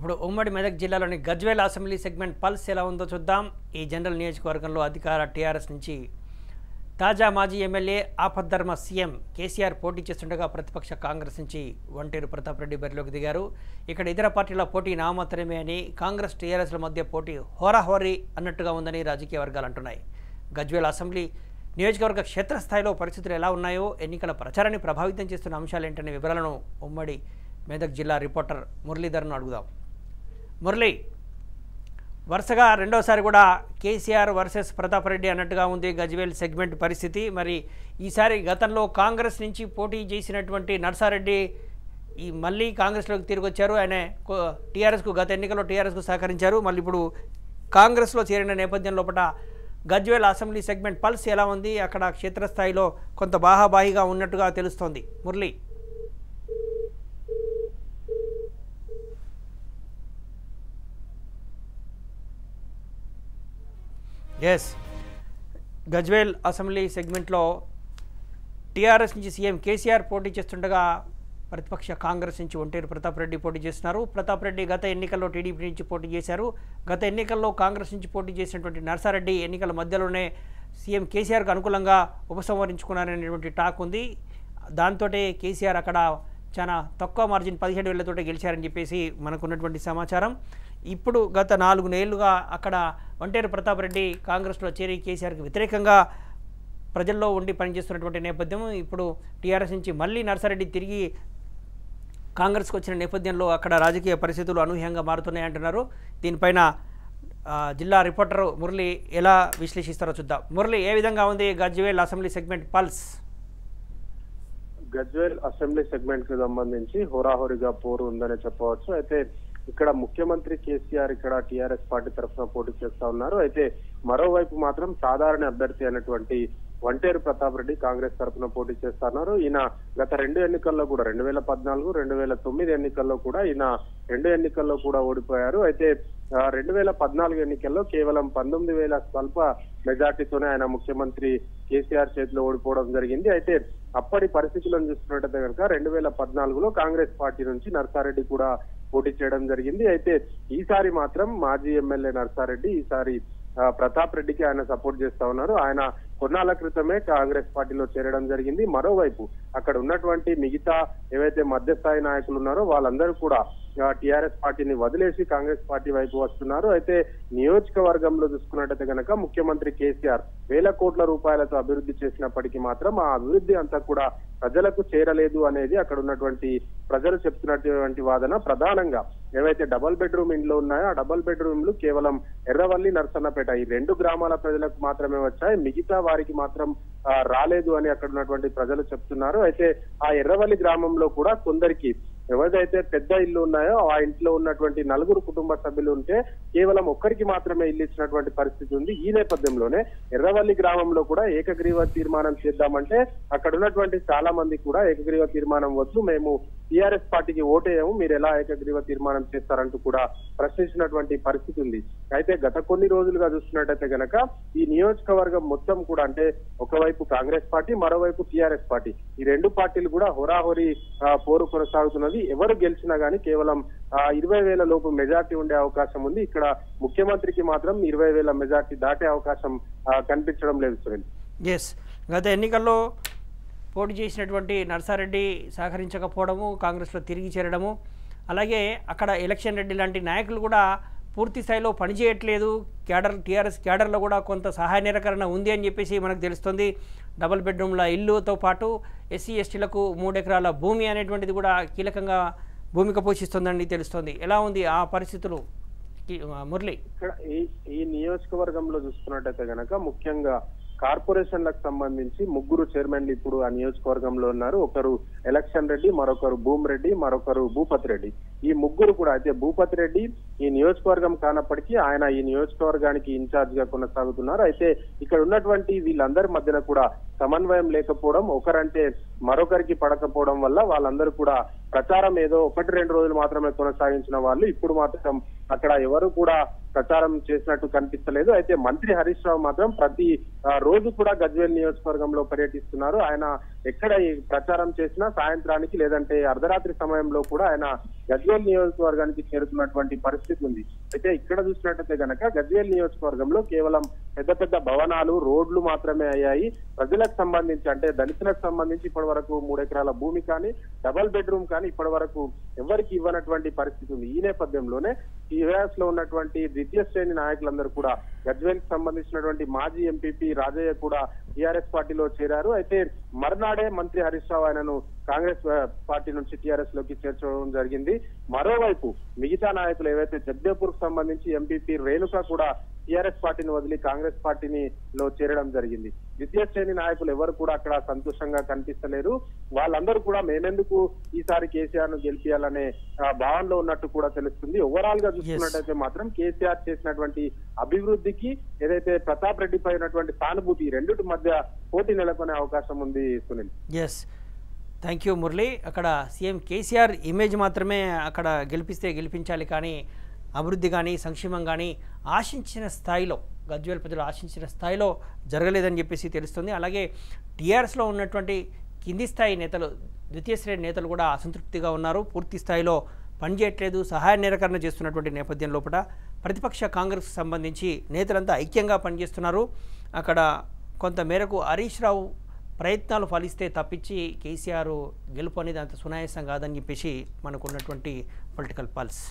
ఇప్పుడు ఉమ్మడి మెదక్ జిల్లాలోని గజ్వేల్ అసెంబ్లీ సెగ్మెంట్ పల్స్ ఎలా ఉందో చూద్దాం. ఈ జనరల్ నియోజకవర్గంలో అధికార టీఆర్ఎస్ నుంచి తాజా మాజీ ఎమ్మెల్యే ఆపద్ధర్మ సీఎం కేసీఆర్ పోటీ చేస్తుండగా ప్రతిపక్ష కాంగ్రెస్ నుంచి వంటేరు ప్రతాప్ రెడ్డి బరిలోకి దిగారు. ఇక్కడ ఇతర పార్టీల పోటీ నామమాత్రమే అని, కాంగ్రెస్ టీఆర్ఎస్ల మధ్య పోటీ హోరాహోరీ అన్నట్టుగా ఉందని రాజకీయ వర్గాలు అంటున్నాయి. గజ్వేల్ అసెంబ్లీ నియోజకవర్గ క్షేత్రస్థాయిలో పరిస్థితులు ఎలా ఉన్నాయో, ఎన్నికల ప్రచారాన్ని ప్రభావితం చేస్తున్న అంశాలేంటనే వివరాలను ఉమ్మడి మెదక్ జిల్లా రిపోర్టర్ మురళీధర్ను అడుగుదాం. మురళి, వరుసగా రెండోసారి కూడా కేసీఆర్ వర్సెస్ ప్రతాప్ రెడ్డి అన్నట్టుగా ఉంది గజ్వేల్ సెగ్మెంట్ పరిస్థితి. మరి ఈసారి గతంలో కాంగ్రెస్ నుంచి పోటీ చేసినటువంటి నర్సారెడ్డి మళ్ళీ కాంగ్రెస్లోకి తిరిగి వచ్చారు. ఆయన టీఆర్ఎస్కు గత ఎన్నికల్లో టీఆర్ఎస్కు సహకరించారు. మళ్ళీ ఇప్పుడు కాంగ్రెస్లో చేరిన నేపథ్యం లోపల గజ్వేల్ అసెంబ్లీ సెగ్మెంట్ పల్స్ ఎలా ఉంది? అక్కడ క్షేత్రస్థాయిలో కొంత బాహాబాహిగా ఉన్నట్టుగా తెలుస్తోంది. మురళి. ఎస్, గజ్వేల్ అసెంబ్లీ సెగ్మెంట్లో టీఆర్ఎస్ నుంచి సీఎం కేసీఆర్ పోటీ చేస్తుండగా ప్రతిపక్ష కాంగ్రెస్ నుంచి వంటేరు ప్రతాప్ రెడ్డి పోటీ చేస్తున్నారు. ప్రతాప్ రెడ్డి గత ఎన్నికల్లో టీడీపీ నుంచి పోటీ చేశారు. గత ఎన్నికల్లో కాంగ్రెస్ నుంచి పోటీ చేసినటువంటి నర్సారెడ్డి ఎన్నికల మధ్యలోనే సీఎం కేసీఆర్కు అనుకూలంగా ఉపసంహరించుకున్నారనేటువంటి టాక్ ఉంది. దాంతో కేసీఆర్ అక్కడ చాలా తక్కువ మార్జిన్ 17,000 గెలిచారని చెప్పేసి మనకున్నటువంటి సమాచారం. ఇప్పుడు గత 4 నెలలుగా అక్కడ వంటేరు ప్రతాప్ రెడ్డి కాంగ్రెస్లో చేరి కేసీఆర్కి వ్యతిరేకంగా ప్రజల్లో ఉండి పనిచేస్తున్నటువంటి నేపథ్యం. ఇప్పుడు టీఆర్ఎస్ నుంచి మళ్ళీ నర్సారెడ్డి తిరిగి కాంగ్రెస్కి వచ్చిన నేపథ్యంలో అక్కడ రాజకీయ పరిస్థితులు అనూహ్యంగా మారుతున్నాయంటున్నారు. దీనిపైన జిల్లా రిపోర్టర్ మురళి ఎలా విశ్లేషిస్తారో చూద్దాం. మురళి, ఏ విధంగా ఉంది Gajwel assembly segment pulse? Gajwel assembly segment కి సంబంధించి హోరాహోరీగా పోరు ఉందని చెప్పవచ్చు. అయితే ఇక్కడ ముఖ్యమంత్రి కేసీఆర్ ఇక్కడ టీఆర్ఎస్ పార్టీ తరఫున పోటీ చేస్తా ఉన్నారు. అయితే మరోవైపు మాత్రం సాధారణ అభ్యర్థి అయినటువంటి వంటేరు ప్రతాప్ రెడ్డి కాంగ్రెస్ తరఫున పోటీ చేస్తున్నారు. ఈయన గత 2 ఎన్నికల్లో కూడా 2014, 2009 ఎన్నికల్లో కూడా ఈయన 2 ఎన్నికల్లో కూడా ఓడిపోయారు. అయితే 2014 ఎన్నికల్లో కేవలం 19,000 స్వల్ప మెజార్టీతోనే ఆయన ముఖ్యమంత్రి కేసీఆర్ చేతిలో ఓడిపోవడం జరిగింది. అయితే అప్పటి పరిస్థితులను చూస్తున్నట్టయితే కనుక 2014లో కాంగ్రెస్ పార్టీ నుంచి నర్సారెడ్డి కూడా పోటీ చేయడం జరిగింది. అయితే ఈసారి మాత్రం మాజీ ఎమ్మెల్యే నర్సారెడ్డి ఈసారి ప్రతాప్ రెడ్డికి ఆయన సపోర్ట్ చేస్తా ఉన్నారు. ఆయన కొన్నాళ్ల క్రితమే కాంగ్రెస్ పార్టీలో చేరడం జరిగింది. మరోవైపు అక్కడ ఉన్నటువంటి మిగతా ఏవైతే మధ్యస్థాయి నాయకులు ఉన్నారో వాళ్ళందరూ కూడా టీఆర్ఎస్ పార్టీని వదిలేసి కాంగ్రెస్ పార్టీ వైపు వస్తున్నారు. అయితే నియోజకవర్గంలో చూసుకున్నట్టయితే కనుక ముఖ్యమంత్రి కేసీఆర్ వేల కోట్ల రూపాయలతో అభివృద్ధి చేసినప్పటికీ మాత్రం ఆ అభివృద్ధి అంతా కూడా ప్రజలకు చేరలేదు అనేది అక్కడ ఉన్నటువంటి ప్రజలు చెప్తున్నటువంటి వాదన. ప్రధానంగా ఏవైతే డబుల్ బెడ్రూమ్ ఇండ్లు ఉన్నాయో ఆ డబుల్ బెడ్రూమ్లు కేవలం ఎర్రవల్లి, నర్సన్నపేట ఈ 2 గ్రామాల ప్రజలకు మాత్రమే వచ్చాయి, మిగతా వారికి మాత్రం రాలేదు అని అక్కడ ఉన్నటువంటి ప్రజలు చెప్తున్నారు. అయితే ఆ ఎర్రవల్లి గ్రామంలో కూడా కొందరికి ఎవరిదైతే పెద్ద ఇల్లు ఉన్నాయో ఆ ఇంట్లో ఉన్నటువంటి 4 కుటుంబ సభ్యులు ఉంటే కేవలం ఒక్కరికి మాత్రమే ఇల్లు ఇచ్చినటువంటి పరిస్థితి ఉంది. ఈ నేపథ్యంలోనే ఎర్రవల్లి గ్రామంలో కూడా ఏకగ్రీవ తీర్మానం చేద్దామంటే అక్కడ ఉన్నటువంటి చాలా మంది కూడా ఏకగ్రీవ తీర్మానం వద్దు, మేము టీఆర్ఎస్ పార్టీకి ఓటేయము, మీరు ఎలా ఏకగ్రీవ తీర్మానం చేస్తారంటూ కూడా ప్రశ్నించినటువంటి పరిస్థితి ఉంది. అయితే గత కొన్ని రోజులుగా చూస్తున్నట్టయితే గనక ఈ నియోజకవర్గం మొత్తం కూడా అంటే ఒకవైపు కాంగ్రెస్ పార్టీ, మరోవైపు టీఆర్ఎస్ పార్టీ, ఈ 2 పార్టీలు కూడా హోరాహోరీ పోరు కొనసాగుతున్నది. ఎవరు గెలిచినా గానీ కేవలం 20,000 లోపు మెజార్టీ ఉండే అవకాశం ఉంది. ఇక్కడ ముఖ్యమంత్రికి మాత్రం 20,000 మెజార్టీ దాటే అవకాశం కనిపించడం లేదు. సునీల్, ఎస్, గత ఎన్నికల్లో పోటీ చేసినటువంటి నర్సారెడ్డి సహకరించకపోవడము, కాంగ్రెస్లో తిరిగి చేరడము, అలాగే అక్కడ ఎలక్షన్ రెడ్డి లాంటి నాయకులు కూడా పూర్తి స్థాయిలో పనిచేయట్లేదు, టీఆర్ఎస్ క్యాడర్లో కూడా కొంత సహాయ నిరాకరణ ఉంది అని చెప్పేసి మనకు తెలుస్తుంది. డబుల్ బెడ్రూమ్ల ఇల్లుతో పాటు ఎస్సీ ఎస్టీలకు 3 ఎకరాల భూమి అనేటువంటిది కూడా కీలకంగా భూమిక పోషిస్తుందని తెలుస్తుంది. ఎలా ఉంది ఆ పరిస్థితులు మురళి? ఇక్కడ ఈ నియోజకవర్గంలో చూసుకున్నట్టయితే గనక ముఖ్యంగా కార్పొరేషన్లకు సంబంధించి 3 చైర్మన్లు ఇప్పుడు ఆ నియోజకవర్గంలో ఉన్నారు. ఒకరు ఎలక్షన్ రెడ్డి, మరొకరు భూమిరెడ్డి, మరొకరు భూపతి రెడ్డి. ఈ 3 కూడా అయితే భూపతి రెడ్డి ఈ నియోజకవర్గం కానప్పటికీ ఆయన ఈ నియోజకవర్గానికి ఇన్ఛార్జ్ గా కొనసాగుతున్నారు. అయితే ఇక్కడ ఉన్నటువంటి వీళ్ళందరి మధ్యన కూడా సమన్వయం లేకపోవడం, ఒకరంటే మరొకరికి పడకపోవడం వల్ల వాళ్ళందరూ కూడా ప్రచారం ఏదో 1-2 రోజులు మాత్రమే కొనసాగించిన వాళ్ళు ఇప్పుడు మాత్రం అక్కడ ఎవరు కూడా ప్రచారం చేసినట్టు కనిపిస్తలేదు. అయితే మంత్రి హరీష్ రావు మాత్రం ప్రతి రోజు కూడా గజ్వేల్ నియోజకవర్గంలో పర్యటిస్తున్నారు. ఆయన ఎక్కడ ఈ ప్రచారం చేసినా సాయంత్రానికి లేదంటే అర్ధరాత్రి సమయంలో కూడా ఆయన గజ్వేల్ నియోజకవర్గానికి చేరుతున్నటువంటి పరిస్థితి ఉంది. అయితే ఇక్కడ చూసినట్టయితే గనక గజ్వేల్ నియోజకవర్గంలో కేవలం పెద్ద పెద్ద భవనాలు, రోడ్లు మాత్రమే అయ్యాయి. ప్రజలకు సంబంధించి అంటే దళితులకు సంబంధించి ఇప్పటి వరకు 3 ఎకరాల భూమి కానీ, డబల్ బెడ్రూమ్ కానీ ఇప్పటి వరకు ఎవరికి ఇవ్వనటువంటి పరిస్థితి ఉంది. ఈ నేపథ్యంలోనే టీఆర్ఎస్ లో ఉన్నటువంటి ద్వితీయ శ్రేణి నాయకులందరూ కూడా గజ్వేల్ కి సంబంధించినటువంటి మాజీ ఎంపీపీ రాజయ్య కూడా టీఆర్ఎస్ పార్టీలో చేరారు. అయితే మర్నాడే మంత్రి హరీష్ రావు ఆయనను కాంగ్రెస్ పార్టీ నుంచి టీఆర్ఎస్ లోకి చేర్చడం జరిగింది. మరోవైపు మిగతా నాయకులు ఏవైతే జగ్దేపూర్ కు సంబంధించి ఎంపీపీ రేణుక కూడా టీఆర్ఎస్ పార్టీని వదిలి కాంగ్రెస్ పార్టీని లో చేరడం జరిగింది. ద్వితీయ శ్రేణి నాయకులు ఎవరు కూడా అక్కడ సంతోషంగా కనిపిస్తలేరు. వాళ్ళందరూ కూడా మేమెందుకు ఈసారి కేసీఆర్ ను గెలిపియాలనే భావనలో ఉన్నట్టు కూడా తెలుస్తుంది. ఓవరాల్ గా చూసుకున్నట్టయితే మాత్రం కేసీఆర్ చేసినటువంటి అభివృద్ధికి ఏదైతే ప్రతాప్ రెడ్డిపై ఉన్నటువంటి సానుభూతి రెండిటి మధ్య పోటీ నెలకొనే అవకాశం ఉంది. Sunil, thank you Murali. అక్కడ సీఎం కేసీఆర్ ఇమేజ్ మాత్రమే అక్కడ గెలిపించాలి, కానీ అభివృద్ధి కానీ సంక్షేమం కానీ ఆశించిన స్థాయిలో గజ్వేల్ ప్రజలు ఆశించిన స్థాయిలో జరగలేదని చెప్పేసి తెలుస్తుంది. అలాగే టీఆర్ఎస్లో ఉన్నటువంటి కింది స్థాయి నేతలు, ద్వితీయ శ్రేణి నేతలు కూడా అసంతృప్తిగా ఉన్నారు. పూర్తి స్థాయిలో పనిచేయట్లేదు, సహాయ నిరాకరణ చేస్తున్నటువంటి నేపథ్యం లోపల ప్రతిపక్ష కాంగ్రెస్కి సంబంధించి నేతలంతా ఐక్యంగా పనిచేస్తున్నారు. అక్కడ కొంత మేరకు హరీష్ రావు ప్రయత్నాలు ఫలిస్తే తప్పించి కేసీఆర్ గెలుపు అనేది అంత సునాయాసం కాదని చెప్పేసి మనకున్నటువంటి పొలిటికల్ పల్స్.